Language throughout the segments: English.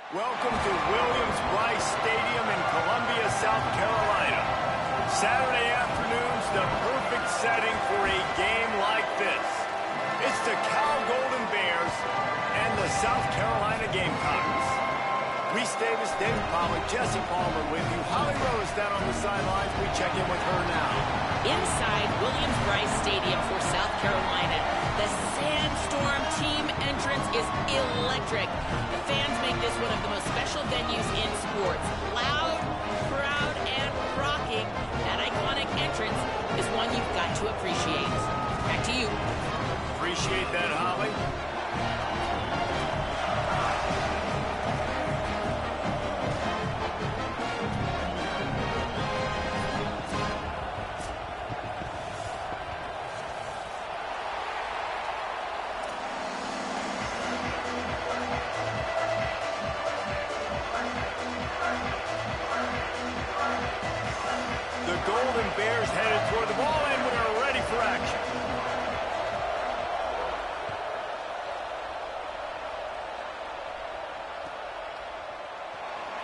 Welcome to Williams-Brice Stadium in Columbia, South Carolina. Saturday afternoon's the perfect setting for a game like this. It's the Cal Golden Bears and the South Carolina Gamecocks. Reese Davis, David Pollack, Jesse Palmer with you. Holly Rose down on the sidelines. We check in with her now. Inside Williams-Brice Stadium for South Carolina, the Sandstorm team entrance is electric. The fans make this one of the most special venues in sports. Loud, proud, and rocking. That iconic entrance is one you've got to appreciate. Back to you. Appreciate that, Holly. Golden Bears headed toward the ball, and we are ready for action.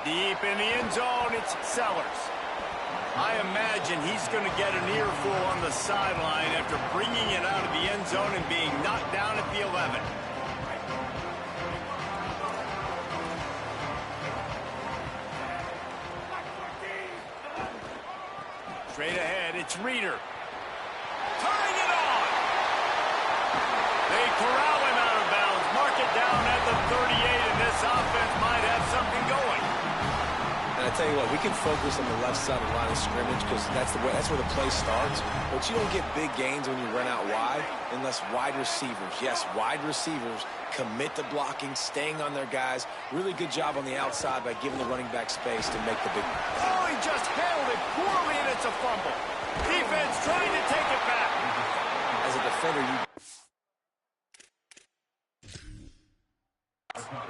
Deep in the end zone, it's Sellers. I imagine he's going to get an earful on the sideline after bringing it out of the end zone and being knocked down at the 11. Straight ahead, it's Reeder. Tying it on! They corral him out of bounds. Mark it down at the 38, and this offense might have something going. And I tell you what, we can focus on the left side of the line of scrimmage because that's where the play starts. But you don't get big gains when you run out wide unless wide receivers, yes, wide receivers, commit to blocking, staying on their guys. Really good job on the outside by giving the running back space to make the big play. Oh, he just handled it poorly, and it's a fumble. Defense trying to take it back. As a defender, you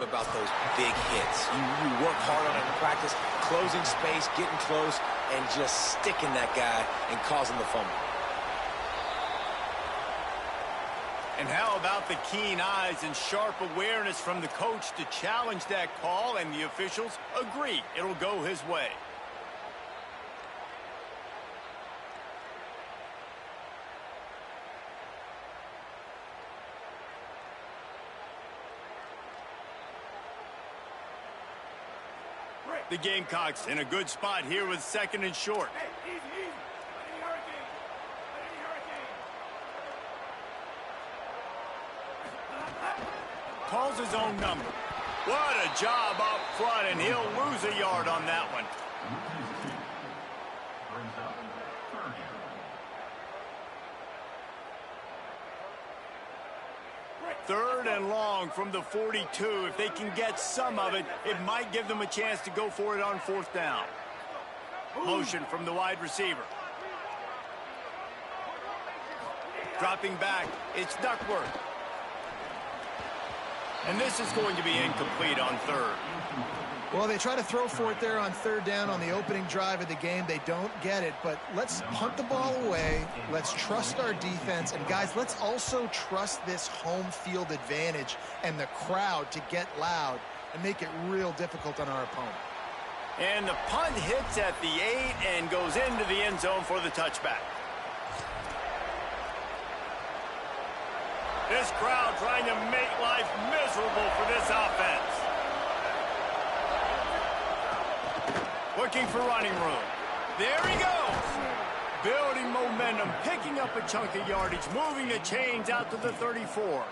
about those big hits. You work hard on it in practice, closing space, getting close, and just sticking that guy and causing the fumble. And how about the keen eyes and sharp awareness from the coach to challenge that call, and the officials agree it'll go his way. The Gamecocks in a good spot here with second and short. Hey, easy. Calls his own number. What a job up front, and he'll lose a yard on that one. Third and long from the 42. If they can get some of it, it might give them a chance to go for it on fourth down. Motion from the wide receiver. Dropping back, it's Duckworth. And this is going to be incomplete on third. Well, they try to throw for it there on third down on the opening drive of the game. They don't get it, but let's punt the ball away. Let's trust our defense. And, guys, let's also trust this home field advantage and the crowd to get loud and make it real difficult on our opponent. And the punt hits at the 8 and goes into the end zone for the touchback. This crowd trying to make life miserable for this offense. Looking for running room. There he goes. Building momentum, picking up a chunk of yardage, moving the chains out to the 34.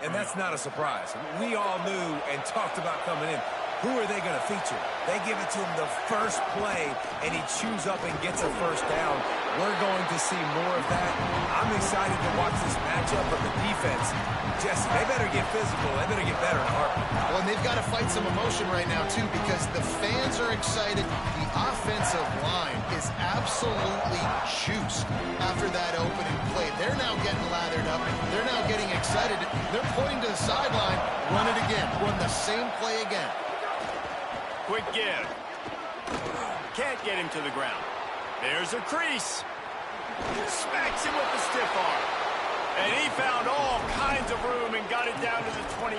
And that's not a surprise. We all knew and talked about coming in. Who are they going to feature? They give it to him the first play, and he chews up and gets a first down. We're going to see more of that. I'm excited to watch this matchup, but the defense, Jesse, they better get physical. They better get better in a heartbeat. Well, and they've got to fight some emotion right now, too, because the fans are excited. The offensive line is absolutely juiced after that opening play. They're now getting lathered up. They're now getting excited. They're pointing to the sideline. Run it again. Run the same play again. Quick give. Can't get him to the ground. There's a crease. Smacks him with the stiff arm. And he found all kinds of room and got it down to the 28.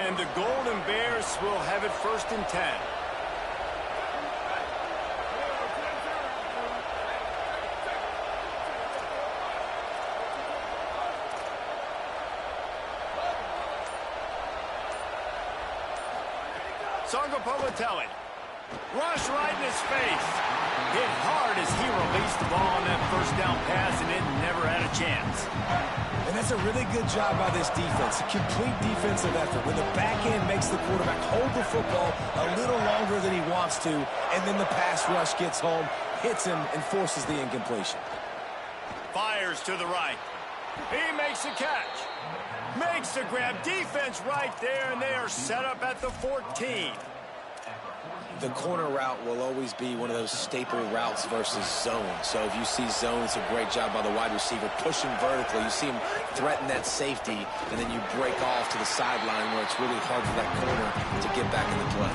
And the Golden Bears will have it 1st and 10. Songo Povatelli. Rush right in his face. Hit hard as he released the ball on that 1st down pass, and it never had a chance. And that's a really good job by this defense. A complete defensive effort. When the back end makes the quarterback hold the football a little longer than he wants to, and then the pass rush gets home, hits him, and forces the incompletion. Fires to the right. He makes the catch. Makes the grab. Defense right there, and they are set up at the 14. The corner route will always be one of those staple routes versus zone. So if you see zone, it's a great job by the wide receiver pushing vertically. You see him threaten that safety, and then you break off to the sideline where it's really hard for that corner to get back into play.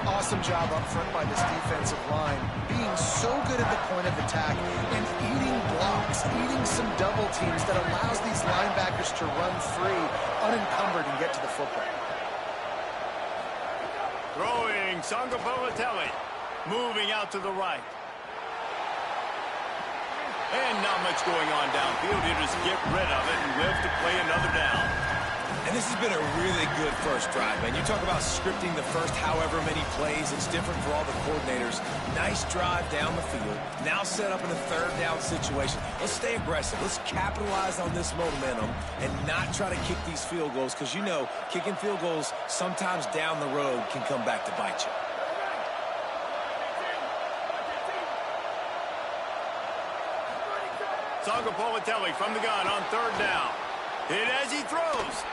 Awesome job up front by this defensive line, being so good at the point of attack and eating blocks, eating some double teams that allows these linebackers to run free, unencumbered, and get to the football. Throwing, Songo Povatelli. Moving out to the right. And not much going on downfield. He'll just get rid of it and live to play another down. And this has been a really good first drive, man. You talk about scripting the first however many plays. It's different for all the coordinators. Nice drive down the field. Now set up in a 3rd down situation. Let's stay aggressive. Let's capitalize on this momentum and not try to kick these field goals, because you know kicking field goals sometimes down the road can come back to bite you. Songo Povatelli from the gun on 3rd down. Hit as he throws.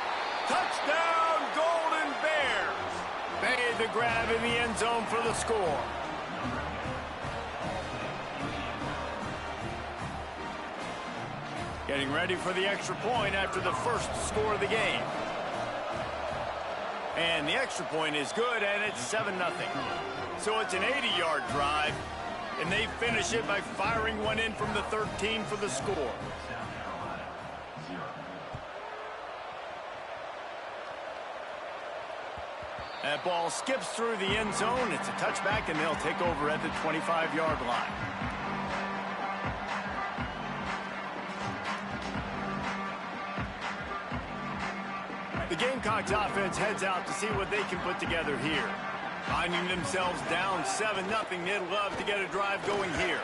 Touchdown, Golden Bears. Made the grab in the end zone for the score. Getting ready for the extra point after the first score of the game. And the extra point is good, and it's 7-0. So it's an 80-yard drive, and they finish it by firing one in from the 13 for the score. That ball skips through the end zone. It's a touchback, and they'll take over at the 25-yard line. The Gamecocks offense heads out to see what they can put together here. Finding themselves down 7-0, they'd love to get a drive going here.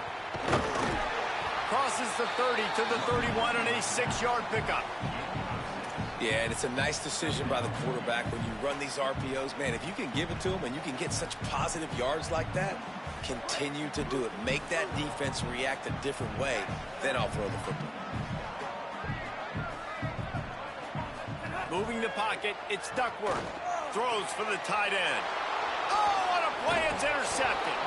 Crosses the 30 to the 31 on a 6-yard pickup. Yeah, and it's a nice decision by the quarterback when you run these RPOs. Man, if you can give it to them and you can get such positive yards like that, continue to do it. Make that defense react a different way, then I'll throw the football. Moving the pocket, it's Duckworth. Throws for the tight end. Oh, what a play, it's intercepted.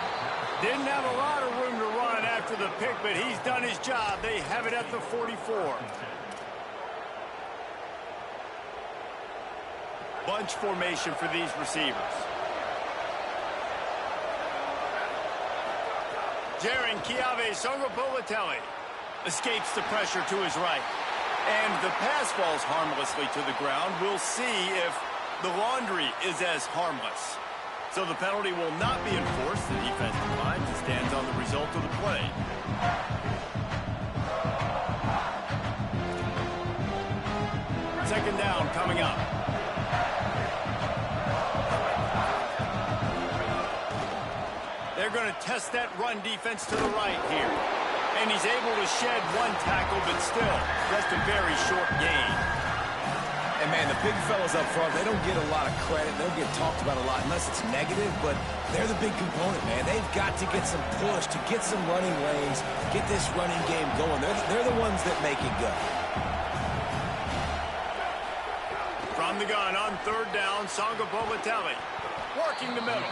Didn't have a lot of room to run after the pick, but he's done his job. They have it at the 44. Bunch formation for these receivers. Jaron Kiave Songo Povatelli escapes the pressure to his right. And the pass falls harmlessly to the ground. We'll see if the laundry is as harmless. So the penalty will not be enforced. The defensive line stands on the result of the play. Second down coming up. They're going to test that run defense to the right here. And he's able to shed one tackle, but still just a very short gain. And, man, the big fellas up front, they don't get a lot of credit. They don't get talked about a lot unless it's negative, but they're the big component, man. They've got to get some push, to get some running lanes, get this running game going. They're the ones that make it go. From the gun on 3rd down, Songo Povatelli working the middle.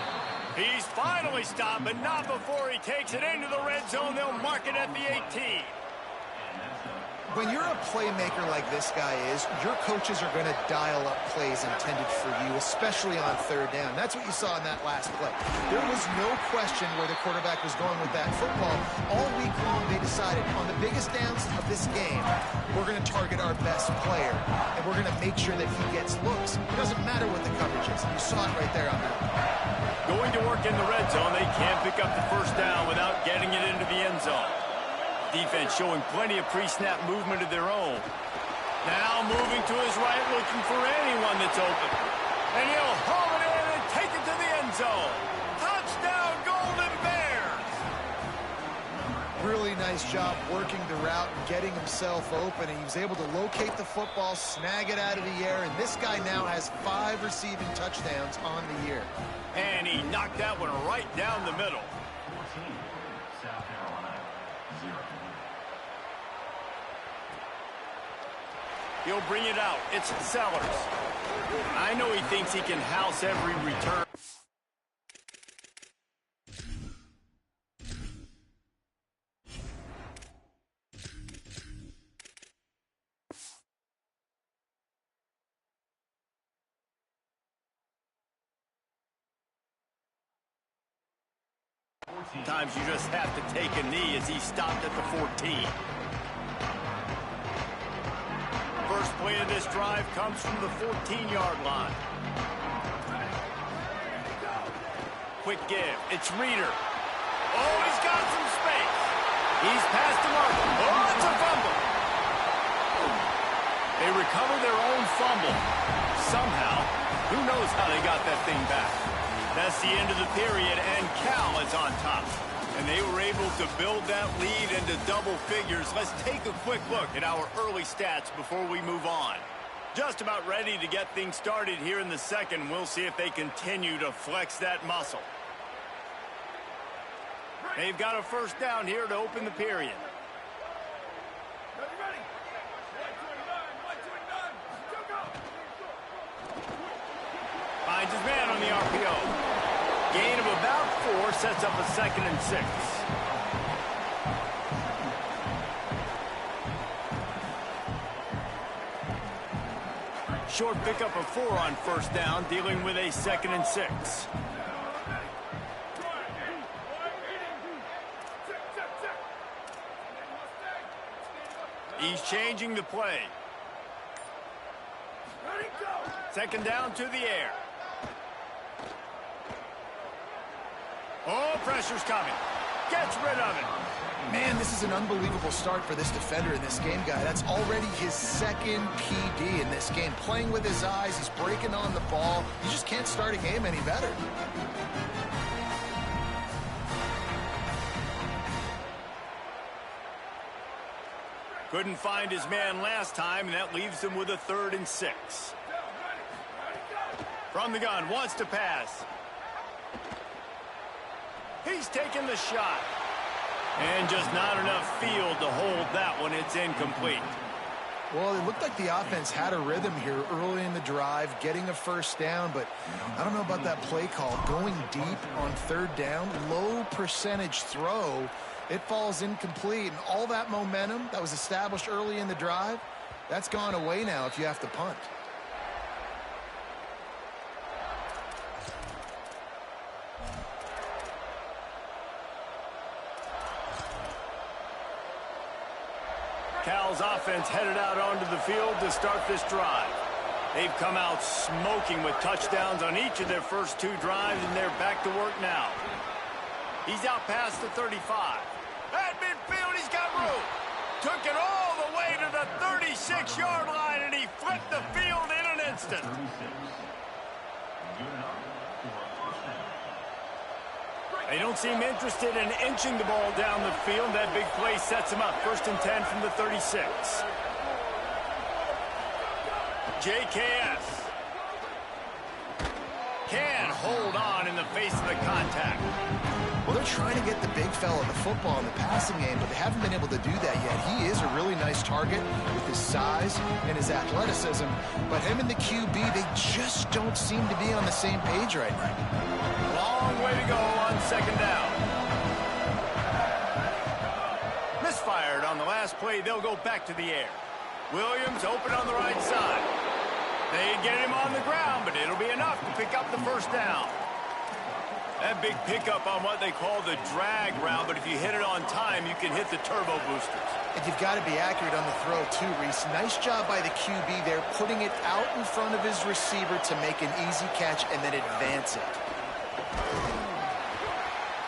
He's finally stopped, but not before he takes it into the red zone. They'll mark it at the 18. When you're a playmaker like this guy is, your coaches are going to dial up plays intended for you, especially on 3rd down. That's what you saw in that last play. There was no question where the quarterback was going with that football. All week long, they decided on the biggest downs of this game, we're going to target our best player, and we're going to make sure that he gets looks. It doesn't matter what the saw it right there on that. Going to work in the red zone, they can't pick up the first down without getting it into the end zone. Defense showing plenty of pre-snap movement of their own. Now moving to his right, looking for anyone that's open. And he'll haul it in and take it to the end zone. Touchdown, Golden Bears! Really nice job working the route and getting himself open. And he was able to locate the football, snag it out of the air, and this guy now has 5 receiving touchdowns on the year. And he knocked that one right down the middle. South Carolina, 0. He'll bring it out. It's Sellers. I know he thinks he can house every return. Sometimes you just have to take a knee as he stopped at the 14. First play of this drive comes from the 14-yard line. Quick give. It's Reader. Oh, he's got some space. He's past the mark. Oh, it's a fumble. They recover their own fumble. Somehow, who knows how they got that thing back. That's the end of the period, and Cal is on top. And they were able to build that lead into double figures. Let's take a quick look at our early stats before we move on. Just about ready to get things started here in the second. We'll see if they continue to flex that muscle. They've got a first down here to open the period. Finds his man on the RPO. Gain of about 4 sets up a 2nd and 6. Short pickup of 4 on first down, dealing with a 2nd and 6. He's changing the play. 2nd down to the air. Oh, pressure's coming. Gets rid of it. Man, this is an unbelievable start for this defender in this game, guy. That's already his 2nd PD in this game. Playing with his eyes, he's breaking on the ball. You just can't start a game any better. Couldn't find his man last time, and that leaves him with a 3rd and 6. From the gun, wants to pass. He's taking the shot. And just not enough field to hold that one. It's incomplete. Well, it looked like the offense had a rhythm here early in the drive, getting a first down, but I don't know about that play call. Going deep on 3rd down, low percentage throw, it falls incomplete. And all that momentum that was established early in the drive, that's gone away now if you have to punt. Cal's offense headed out onto the field to start this drive. They've come out smoking with touchdowns on each of their first 2 drives, and they're back to work now. He's out past the 35. At midfield, he's got room. Took it all the way to the 36-yard line, and he flipped the field in an instant. They don't seem interested in inching the ball down the field. That big play sets him up. 1st and 10 from the 36. JKS can hold on in the face of the contact. Well, they're trying to get the big fella the football in the passing game, but they haven't been able to do that yet. He is a really nice target with his size and his athleticism, but him and the QB, they just don't seem to be on the same page right now. Long way to go on 2nd down. Misfired on the last play. They'll go back to the air. Williams open on the right side. They get him on the ground, but it'll be enough to pick up the first down. That big pickup on what they call the drag route, but if you hit it on time, you can hit the turbo boosters. And you've got to be accurate on the throw too, Reese. Nice job by the QB there, putting it out in front of his receiver to make an easy catch and then advance it.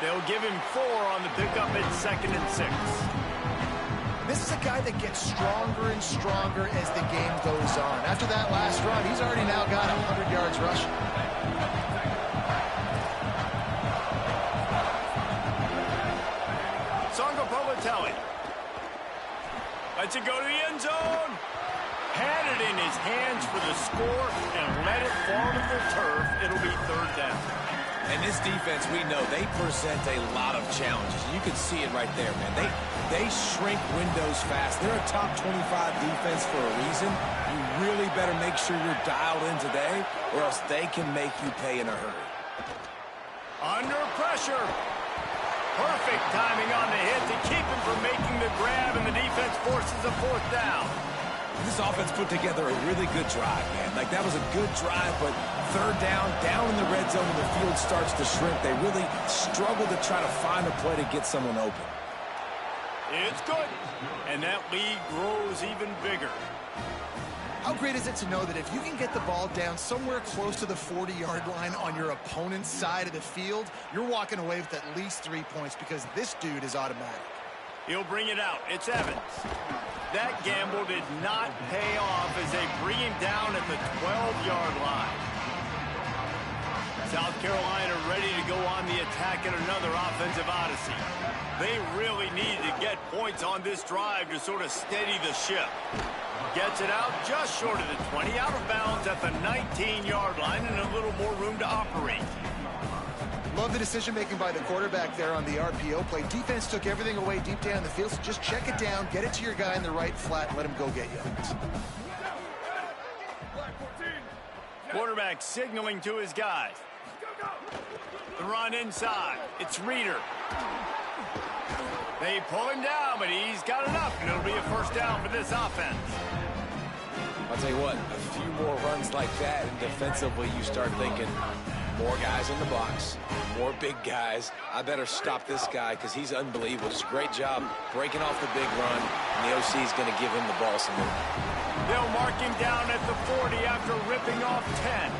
They'll give him 4 on the pickup at 2nd and 6. This is a guy that gets stronger and stronger as the game goes on. After that last run, he's already now got 100 yards rushing. Songa Politelli. Lets it go to the end zone. Had it in his hands for the score and let it fall to the turf. It'll be 3rd down. And this defense, we know, they present a lot of challenges. You can see it right there, man. They shrink windows fast. They're a top 25 defense for a reason. You really better make sure you're dialed in today, or else they can make you pay in a hurry. Under pressure. Perfect timing on the hit to keep him from making the grab, and the defense forces a 4th down. This offense put together a really good drive, man. Like, that was a good drive, but 3rd down in the red zone, and the field starts to shrink. They really struggle to try to find a play to get someone open. It's good, and that lead grows even bigger. How great is it to know that if you can get the ball down somewhere close to the 40-yard line on your opponent's side of the field, you're walking away with at least 3 points because this dude is automatic. He'll bring it out. It's Evans. That gamble did not pay off as they bring him down at the 12-yard line. South Carolina ready to go on the attack in another offensive odyssey. They really needed to get points on this drive to sort of steady the ship. Gets it out just short of the 20, out of bounds at the 19-yard line, and a little more room to operate. Love the decision-making by the quarterback there on the RPO play. Defense took everything away deep down the field, so just check it down, get it to your guy in the right flat, and let him go get yards. Quarterback signaling to his guys. The run inside. It's Reeder. They pull him down, but he's got enough, and it'll be a 1st down for this offense. I'll tell you what, a few more runs like that, and defensively you start thinking, more guys in the box, more big guys. I better stop this guy because he's unbelievable. It's a great job breaking off the big run, and the OC is going to give him the ball some more. They'll mark him down at the 40 after ripping off 10.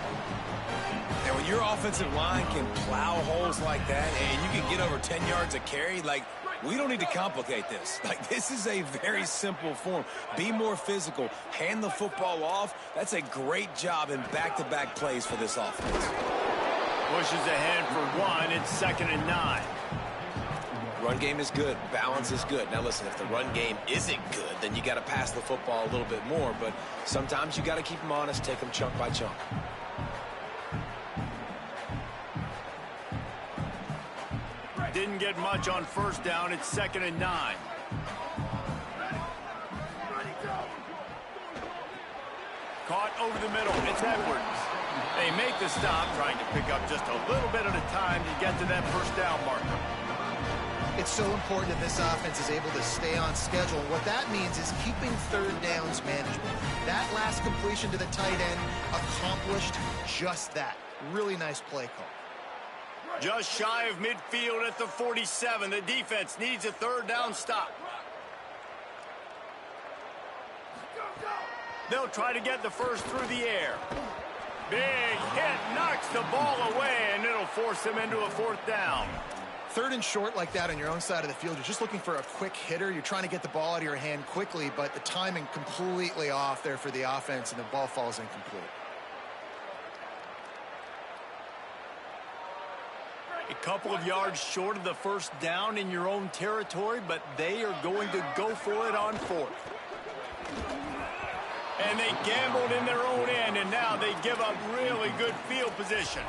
And when your offensive line can plow holes like that and you can get over 10 yards a carry, like, we don't need to complicate this. Like, this is a very simple form. Be more physical. Hand the football off. That's a great job in back-to-back plays for this offense. Pushes ahead for 1. It's 2nd and 9. Run game is good. Balance is good. Now, listen, if the run game isn't good, then you got to pass the football a little bit more. But sometimes you got to keep them honest, take them chunk by chunk. Didn't get much on 1st down. It's 2nd and 9. Caught over the middle. It's Edwards. They make the stop, trying to pick up just a little bit at a time to get to that 1st down marker. It's so important that this offense is able to stay on schedule. And what that means is keeping 3rd downs manageable. That last completion to the tight end accomplished just that. Really nice play call. Just shy of midfield at the 47. The defense needs a 3rd down stop. They'll try to get the 1st through the air. Big hit, knocks the ball away, and it'll force them into a 4th down. 3rd and short like that on your own side of the field, you're just looking for a quick hitter. You're trying to get the ball out of your hand quickly, but the timing completely off there for the offense, and the ball falls incomplete. A couple of yards short of the 1st down in your own territory, but they are going to go for it on 4th. And they gambled in their own end, and now they give up really good field position.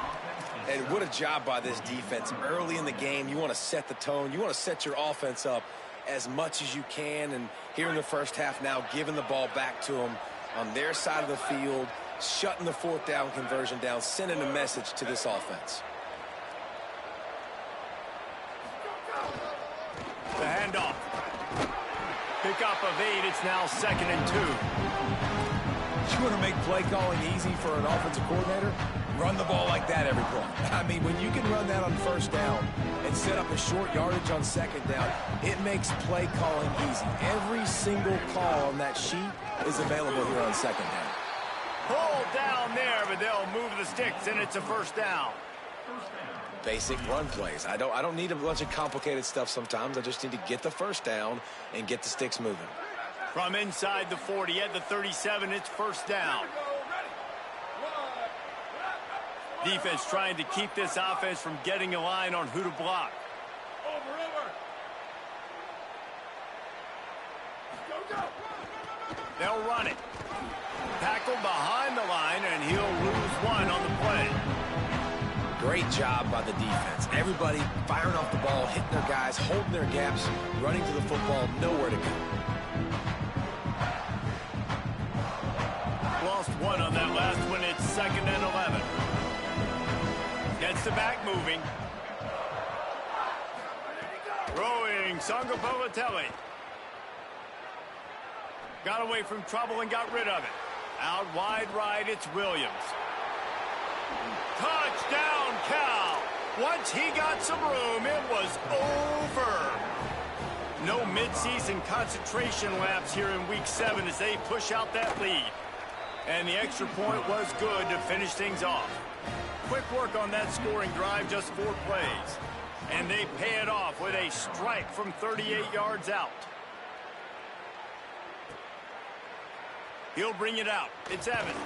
And what a job by this defense. Early in the game, you want to set the tone. You want to set your offense up as much as you can. And here in the 1st half now, giving the ball back to them on their side of the field, shutting the 4th down conversion down, sending a message to this offense. The handoff. Pick up of 8. It's now 2nd and 2. You want to make play calling easy for an offensive coordinator? Run the ball like that every play. I mean, when you can run that on first down and set up a short yardage on second down, it makes play calling easy. Every single call on that sheet is available here on second down. Pull down there, but they'll move the sticks, and it's a first down. Basic run plays. I don't need a bunch of complicated stuff sometimes. I just need to get the first down and get the sticks moving. From inside the 40 at the 37, it's first down. Defense trying to keep this offense from getting a line on who to block. They'll run it. Tackled behind the line, and he'll lose one on the play. Great job by the defense. Everybody firing off the ball, hitting their guys, holding their gaps, running to the football, nowhere to go. Lost one on that last one. It's 2nd and 11. Gets the back moving. Throwing Sangapalatelli. Got away from trouble and got rid of it. Out wide right, it's Williams. Touchdown, Cal. Once he got some room, it was over. No midseason concentration laps here in Week 7 as they push out that lead. And the extra point was good to finish things off. Quick work on that scoring drive, just 4 plays. And they pay it off with a strike from 38 yards out. He'll bring it out. It's Evans.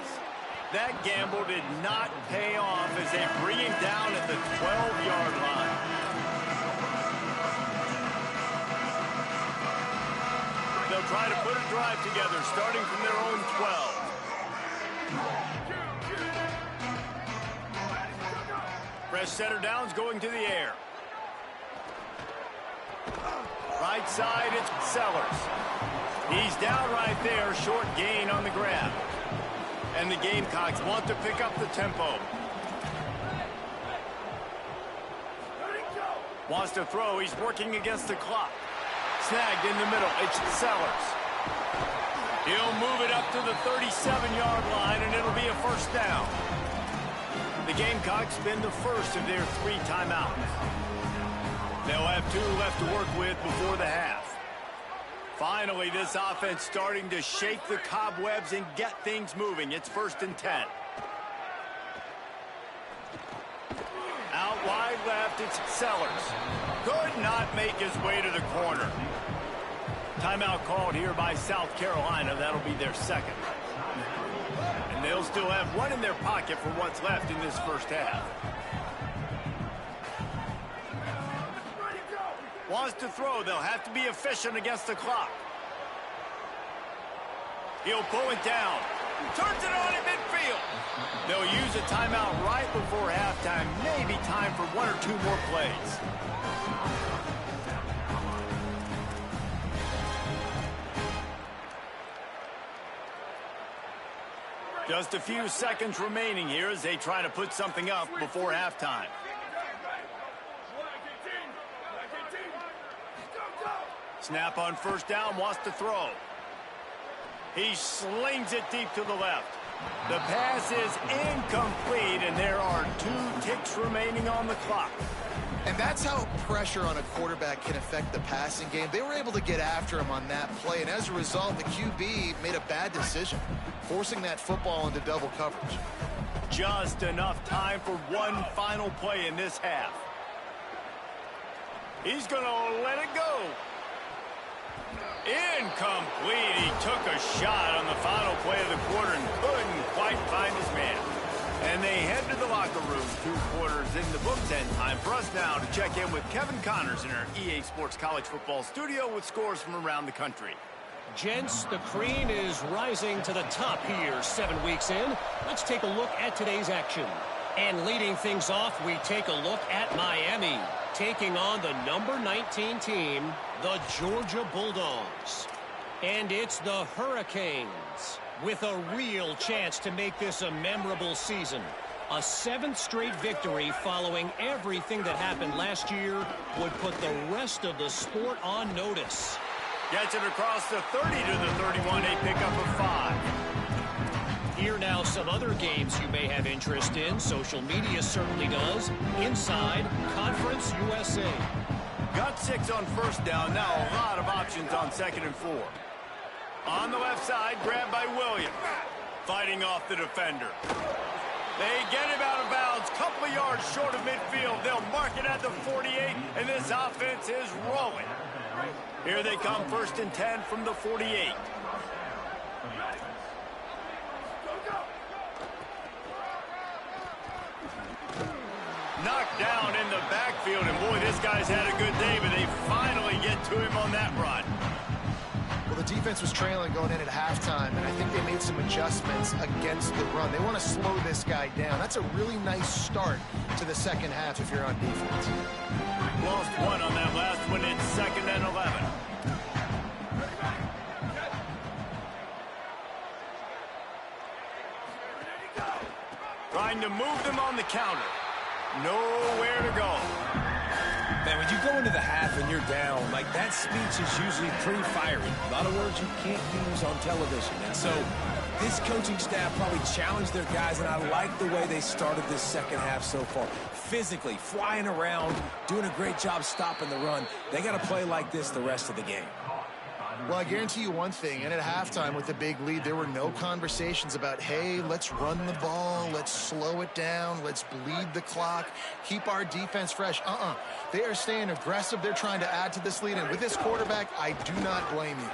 That gamble did not pay off as they bring him down at the 12-yard line. They'll try to put a drive together starting from their own 12. Fresh setter downs going to the air. Right side, it's Sellers. He's down right there, short gain on the grab. And the Gamecocks want to pick up the tempo. Wants to throw, he's working against the clock. Snagged in the middle, it's Sellers. He'll move it up to the 37-yard line, and it'll be a first down. The Gamecocks spend the first of their 3 timeouts. They'll have 2 left to work with before the half. Finally, this offense starting to shake the cobwebs and get things moving. It's 1st and 10. Out wide left, it's Sellers. Could not make his way to the corner. Timeout called here by South Carolina. That'll be their 2nd. And they'll still have 1 in their pocket for what's left in this first half. Wants to throw. They'll have to be efficient against the clock. He'll pull it down. Turns it on in midfield. They'll use a timeout right before halftime. Maybe time for 1 or 2 more plays. Just a few seconds remaining here as they try to put something up before halftime. Snap on first down, wants to throw. He slings it deep to the left. The pass is incomplete, and there are 2 ticks remaining on the clock. And that's how pressure on a quarterback can affect the passing game. They were able to get after him on that play, and as a result, the QB made a bad decision, forcing that football into double coverage. Just enough time for 1 final play in this half. He's going to let it go. Incomplete. He took a shot on the final play of the quarter and couldn't quite find his man. And they head to the locker room. 2 quarters in the books, and time for us now to check in with Kevin Connors in our EA Sports College Football studio with scores from around the country. Gents, the cream is rising to the top here 7 weeks in. Let's take a look at today's action. And leading things off, we take a look at Miami, taking on the number 19 team, the Georgia Bulldogs. And it's the Hurricanes with a real chance to make this a memorable season. A 7th straight victory following everything that happened last year would put the rest of the sport on notice. Gets it across the 30 to the 31, a pickup of 5. Here now, some other games you may have interest in. Social media certainly does. Inside Conference USA. Got 6 on first down. Now a lot of options on 2nd and 4. On the left side, grabbed by Williams. Fighting off the defender. They get him out of bounds. Couple of yards short of midfield. They'll mark it at the 48, and this offense is rolling. Here they come, 1st and 10 from the 48. Knocked down in the backfield, and boy, this guy's had a good day, but they finally get to him on that run. Well, the defense was trailing going in at halftime, and I think they made some adjustments against the run. They want to slow this guy down. That's a really nice start to the second half if you're on defense. Lost 1 on that last one. It's 2nd and 11. Trying to move them on the counter. Nowhere to go. Man, when you go into the half and you're down, like that speech is usually pretty fiery. A lot of words you can't use on television. And so this coaching staff probably challenged their guys, and I like the way they started this second half so far. Physically, flying around, doing a great job stopping the run. They got to play like this the rest of the game. Well, I guarantee you one thing, and at halftime with a big lead, there were no conversations about, hey, let's run the ball, let's slow it down, let's bleed the clock, keep our defense fresh. They are staying aggressive. They're trying to add to this lead, and with this quarterback, I do not blame you.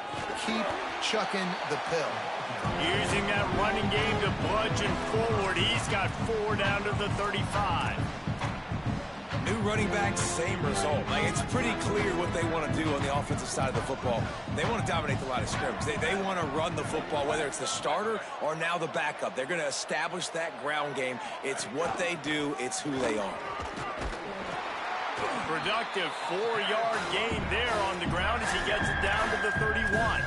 Keep chucking the pill. Using that running game to bludgeon forward. He's got 4 down to the 35. New running back, same result. Like, it's pretty clear what they want to do on the offensive side of the football. They want to dominate the line of scrimmage. They want to run the football, whether it's the starter or now the backup. They're going to establish that ground game. It's what they do. It's who they are. Productive 4-yard gain there on the ground as he gets it down to the 31.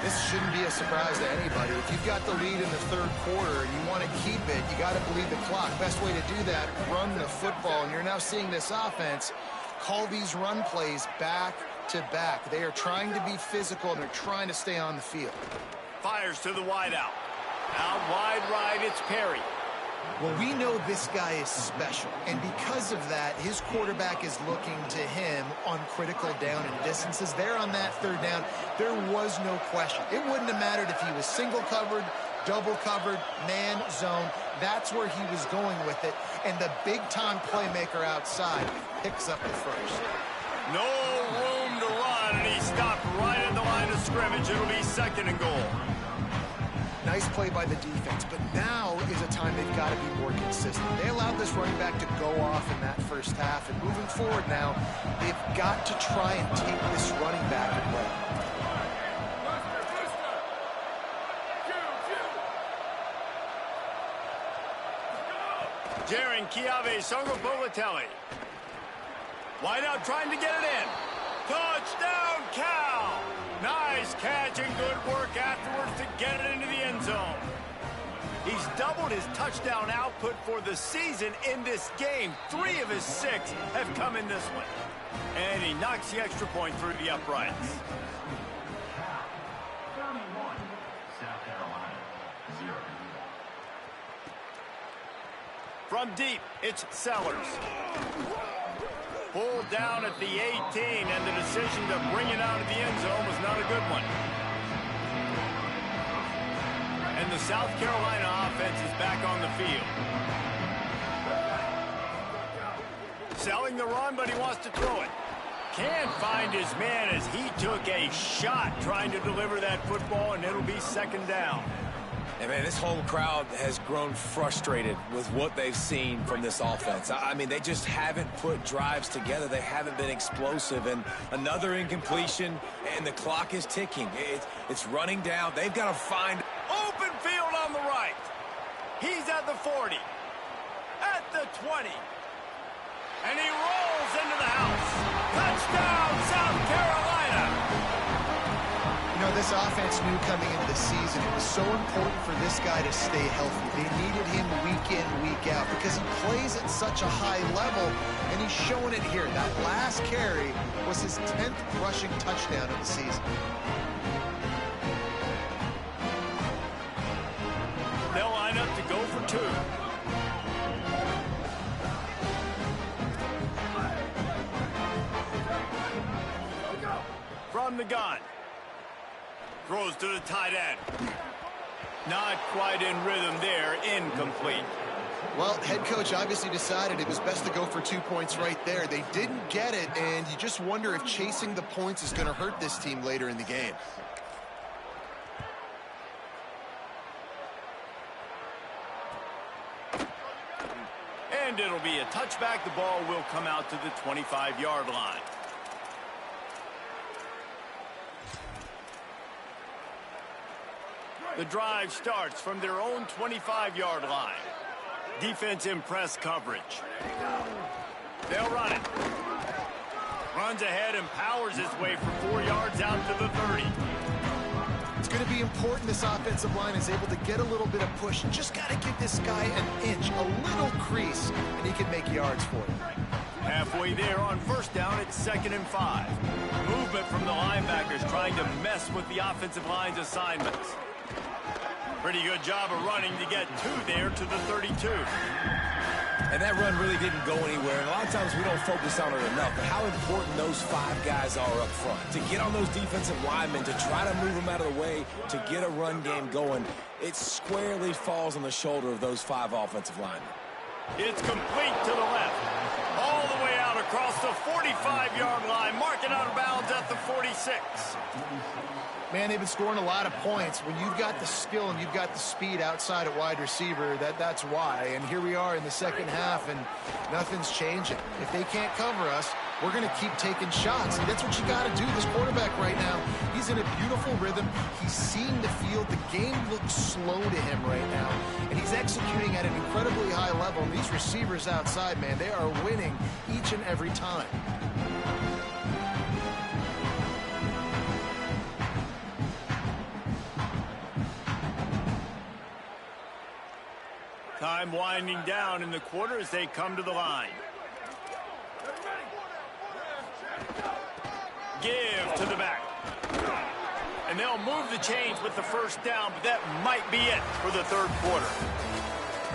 This shouldn't be a surprise to anybody. If you've got the lead in the third quarter and you want to keep it, you got to bleed the clock. Best way to do that, run the football. And you're now seeing this offense call these run plays back to back. They are trying to be physical, and they're trying to stay on the field. Fires to the wide out. Out wide right, it's Perry. Well, we know this guy is special, and because of that, his quarterback is looking to him on critical down and distances. There on that third down, there was no question. It wouldn't have mattered if he was single covered, double covered, man zone. That's where he was going with it, and the big-time playmaker outside picks up the first. No room to run, and he stopped right at the line of scrimmage. It'll be 2nd and goal. Nice play by the defense, but now is a time they've got to be more consistent. They allowed this running back to go off in that first half, and moving forward now, they've got to try and take this running back away. Jaron Kiave Songobolatelli. Wide out trying to get it in. Touchdown, Cal! Nice catch and good work afterwards to get it into the end zone. He's doubled his touchdown output for the season in this game. 3 of his 6 have come in this one. And he knocks the extra point through the uprights. 31, South Carolina, 0. From deep, it's Sellers. Pulled down at the 18, and the decision to bring it out of the end zone was not a good one. And the South Carolina offense is back on the field. Selling the run, but he wants to throw it. Can't find his man as he took a shot trying to deliver that football, and it'll be 2nd down. And, man, this whole crowd has grown frustrated with what they've seen from this offense. I mean, they just haven't put drives together. They haven't been explosive. And another incompletion, and the clock is ticking. It's running down. They've got to find open field on the right. He's at the 40, at the 20, and he rolls into the house. Touchdown, South Carolina. You know, this offense knew coming into the season it was so important for this guy to stay healthy. They needed him week in, week out because he plays at such a high level, and he's showing it here. That last carry was his 10th rushing touchdown of the season. 32. From the gun. Throws to the tight end. Not quite in rhythm there. Incomplete. Well, head coach obviously decided it was best to go for 2 points right there. They didn't get it, and you just wonder if chasing the points is going to hurt this team later in the game. And it'll be a touchback. The ball will come out to the 25-yard line. The drive starts from their own 25-yard line. Defense in press coverage. They'll run it. Runs ahead and powers his way for 4 yards out to the 30. It's going to be important this offensive line is able to get a little bit of push. Just got to give this guy an inch, a little crease, and he can make yards for it. Halfway there on first down, it's 2nd and 5. Movement from the linebackers trying to mess with the offensive line's assignments. Pretty good job of running to get 2 there to the 32. And that run really didn't go anywhere. And a lot of times we don't focus on it enough. But how important those 5 guys are up front. To get on those defensive linemen, to try to move them out of the way, to get a run game going, it squarely falls on the shoulder of those 5 offensive linemen. It's complete to the left. All the way out across the 45-yard line. Marking out of bounds at the 46. Man, they've been scoring a lot of points. When you've got the skill and you've got the speed outside at wide receiver, that's why. And here we are in the second half, and nothing's changing. If they can't cover us, we're going to keep taking shots. And that's what you got to do. This quarterback right now, he's in a beautiful rhythm. He's seeing the field. The game looks slow to him right now. And he's executing at an incredibly high level. And these receivers outside, man, they are winning each and every time. Time winding down in the quarter as they come to the line. Give to the back. And they'll move the chains with the first down, but that might be it for the third quarter.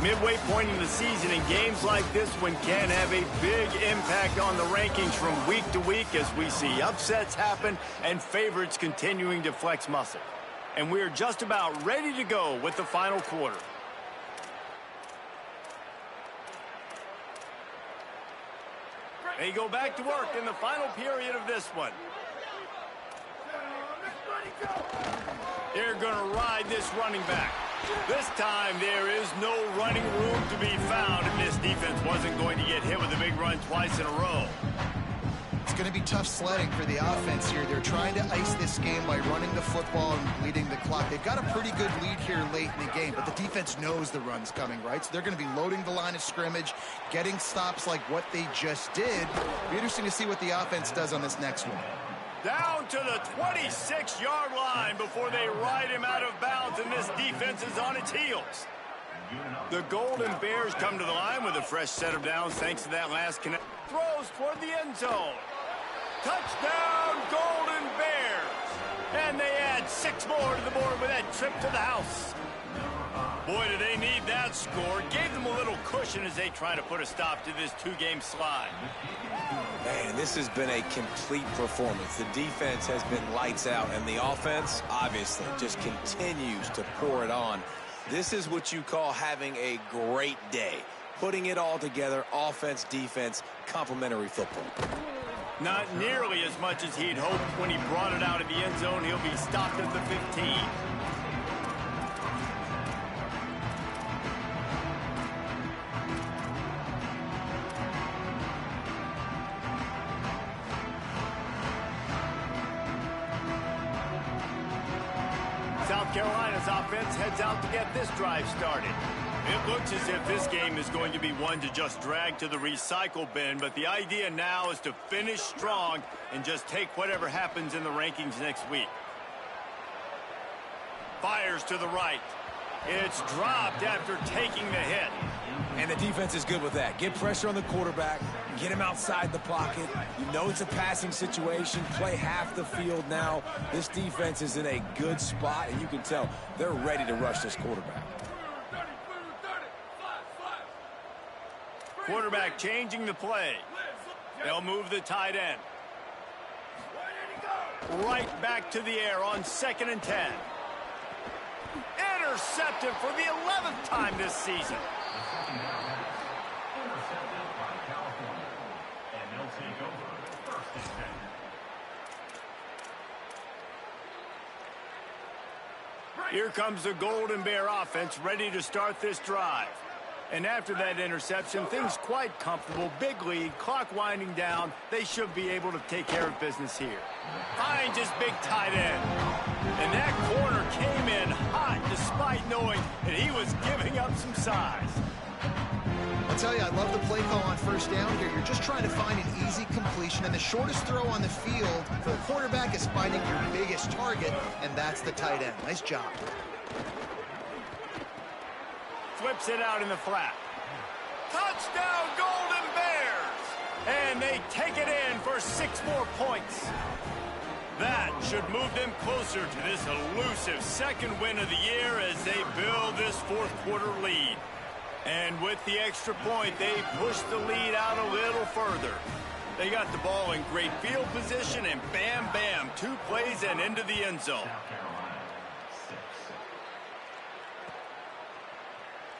Midway point in the season, in games like this one can have a big impact on the rankings from week to week as we see upsets happen and favorites continuing to flex muscle. And we're just about ready to go with the final quarter. They go back to work in the final period of this one. They're going to ride this running back. This time there is no running room to be found, and this defense wasn't going to get hit with a big run twice in a row. It's going to be tough sledding for the offense here. They're trying to ice this game by running the football and bleeding the clock. They've got a pretty good lead here late in the game, but the defense knows the run's coming, right? So they're going to be loading the line of scrimmage, getting stops like what they just did. It'll be interesting to see what the offense does on this next one. Down to the 26-yard line before they ride him out of bounds, and this defense is on its heels. The Golden Bears come to the line with a fresh set of downs thanks to that last connect. Throws toward the end zone. Touchdown, Golden Bears. And they add 6 more to the board with that trip to the house. Boy, do they need that score. Gave them a little cushion as they try to put a stop to this 2-game slide. Man, this has been a complete performance. The defense has been lights out, and the offense, obviously, just continues to pour it on. This is what you call having a great day. Putting it all together, offense, defense, complementary football. Not nearly as much as he'd hoped when he brought it out of the end zone. He'll be stopped at the 15. South Carolina's offense heads out to get this drive started. It looks as if this game is going to be one to just drag to the recycle bin, but the idea now is to finish strong and just take whatever happens in the rankings next week. Fires to the right. It's dropped after taking the hit. And the defense is good with that. Get pressure on the quarterback, get him outside the pocket. You know it's a passing situation. Play half the field now. This defense is in a good spot, and you can tell they're ready to rush this quarterback. Quarterback changing the play. They'll move the tight end. Right back to the air on 2nd and 10. Intercepted for the 11th time this season. Intercepted by California. And they'll take over 1st and 10. Here comes the Golden Bear offense ready to start this drive. And after that interception, things quite comfortable. Big lead, clock winding down. They should be able to take care of business here. Finds his big tight end. And that corner came in hot despite knowing that he was giving up some size. I'll tell you, I love the play call on 1st down here. You're just trying to find an easy completion, and the shortest throw on the field for the quarterback is finding your biggest target, and that's the tight end. Nice job. Flips it out in the flat. Touchdown, Golden Bears! And they take it in for 6 more points. That should move them closer to this elusive 2nd win of the year as they build this 4th quarter lead. And with the extra point, they push the lead out a little further. They got the ball in great field position, and bam, bam, 2 plays and into the end zone. South Carolina, 6.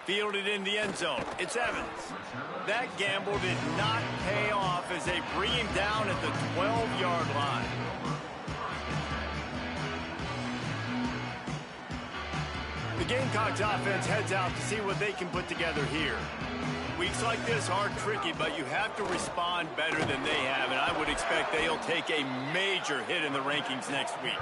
Fielded in the end zone. It's Evans. That gamble did not pay off as they bring him down at the 12-yard line. The Gamecocks offense heads out to see what they can put together here. Weeks like this are tricky, but you have to respond better than they have, and I would expect they'll take a major hit in the rankings next week.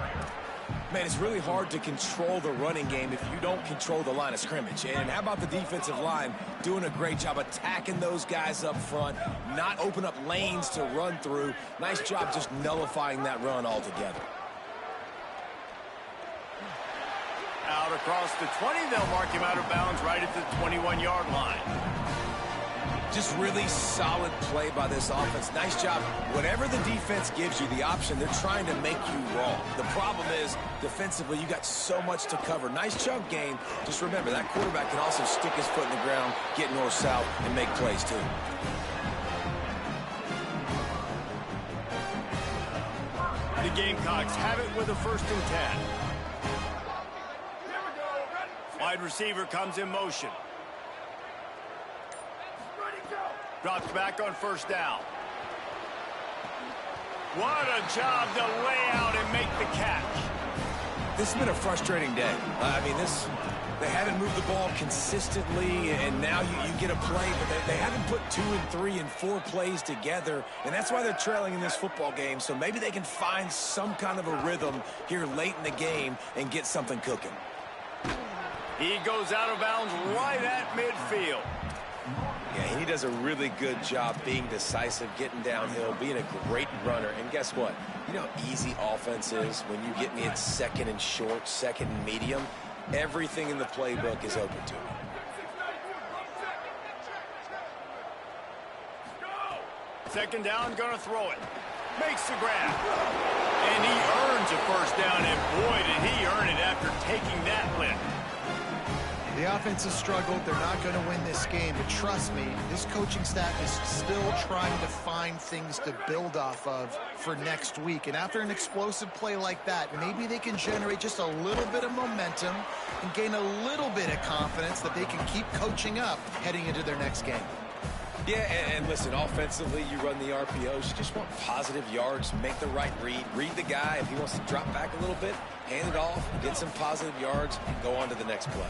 Man, it's really hard to control the running game if you don't control the line of scrimmage. And how about the defensive line doing a great job attacking those guys up front, not open up lanes to run through. Nice job just nullifying that run altogether. Out across the 20, they'll mark him out of bounds right at the 21-yard line. Just really solid play by this offense. Nice job. Whatever the defense gives you, the option, they're trying to make you wrong. The problem is, defensively, you got so much to cover. Nice chunk game. Just remember, that quarterback can also stick his foot in the ground, get north-south, and make plays, too. The Gamecocks have it with a 1st and 10. Wide receiver comes in motion. Drops back on 1st down. What a job to lay out and make the catch. This has been a frustrating day. They haven't moved the ball consistently, and now you get a play, but they haven't put 2 and 3 and 4 plays together, and that's why they're trailing in this football game. So maybe they can find some kind of a rhythm here late in the game and get something cooking. He goes out of bounds right at midfield. Yeah, he does a really good job being decisive, getting downhill, being a great runner. And guess what? You know how easy offense is when you get me at 2nd and short, 2nd and medium? Everything in the playbook is open to me. Second down, gonna throw it. Makes the grab. And he earns a 1st down, and boy, did he earn it after taking that lift. The offense has struggled. They're not going to win this game. But trust me, this coaching staff is still trying to find things to build off of for next week. And after an explosive play like that, maybe they can generate just a little bit of momentum and gain a little bit of confidence that they can keep coaching up heading into their next game. Yeah, and listen, offensively, you run the RPOs. You just want positive yards, make the right read the guy. If he wants to drop back a little bit, hand it off, get some positive yards, and go on to the next play.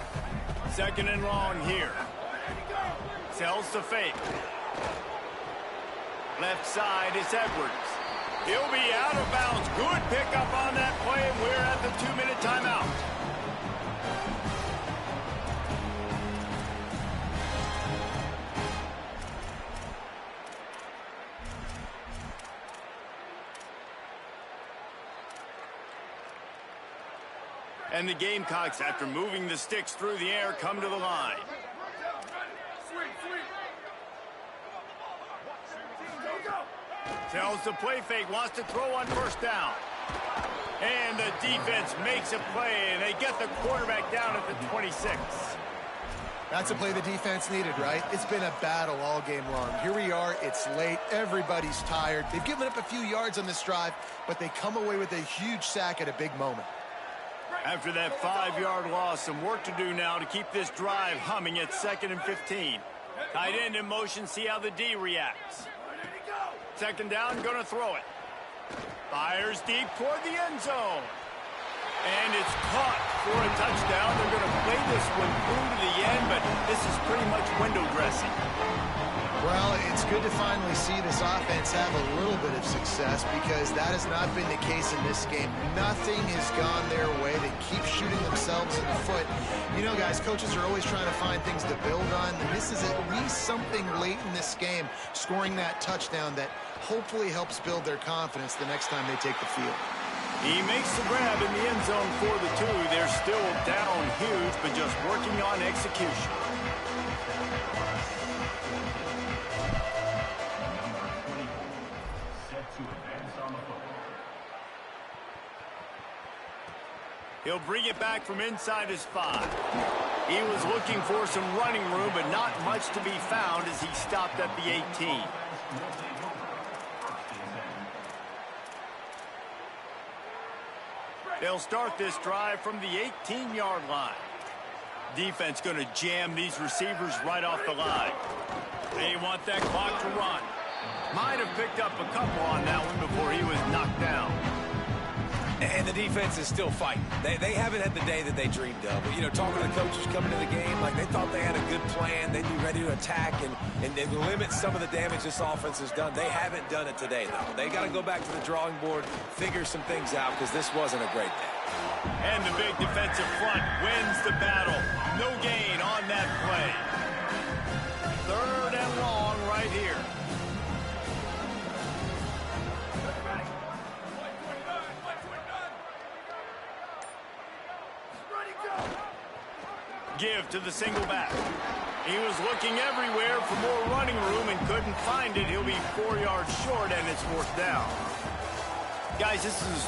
2nd and long here. Sells the fake. Left side is Edwards. He'll be out of bounds. Good pickup on that play, and we're at the 2-minute timeout. And the Gamecocks, after moving the sticks through the air, come to the line. Tells the play fake, wants to throw on 1st down. And the defense makes a play, and they get the quarterback down at the 26. That's a play the defense needed, right? It's been a battle all game long. Here we are. It's late. Everybody's tired. They've given up a few yards on this drive, but they come away with a huge sack at a big moment. After that 5-yard loss, some work to do now to keep this drive humming at 2nd and 15. Tight end in motion, see how the D reacts. 2nd down, going to throw it. Fires deep toward the end zone. And it's caught for a touchdown. They're going to play this one through to the end, but this is pretty much window dressing. Well, it's good to finally see this offense have a little bit of success because that has not been the case in this game. Nothing has gone their way. They keep shooting themselves in the foot. You know, guys, coaches are always trying to find things to build on, and this is at least something late in this game, scoring that touchdown that hopefully helps build their confidence the next time they take the field. He makes the grab in the end zone for the 2. They're still down huge, but just working on execution. He'll bring it back from inside his 5. He was looking for some running room, but not much to be found as he stopped at the 18. They'll start this drive from the 18-yard line. Defense going to jam these receivers right off the line. They want that clock to run. Might have picked up a couple on that one before he was knocked down. And the defense is still fighting. They haven't had the day that they dreamed of. But, you know, talking to the coaches coming to the game, like they thought they had a good plan. They'd be ready to attack and limit some of the damage this offense has done. They haven't done it today, though. They got to go back to the drawing board, figure some things out, because this wasn't a great day. And the big defensive front wins the battle. No gain on that play. 3rd and long right here. Give to the single back. He was looking everywhere for more running room and couldn't find it. He'll be 4 yards short, and it's 4th down. Guys, this is a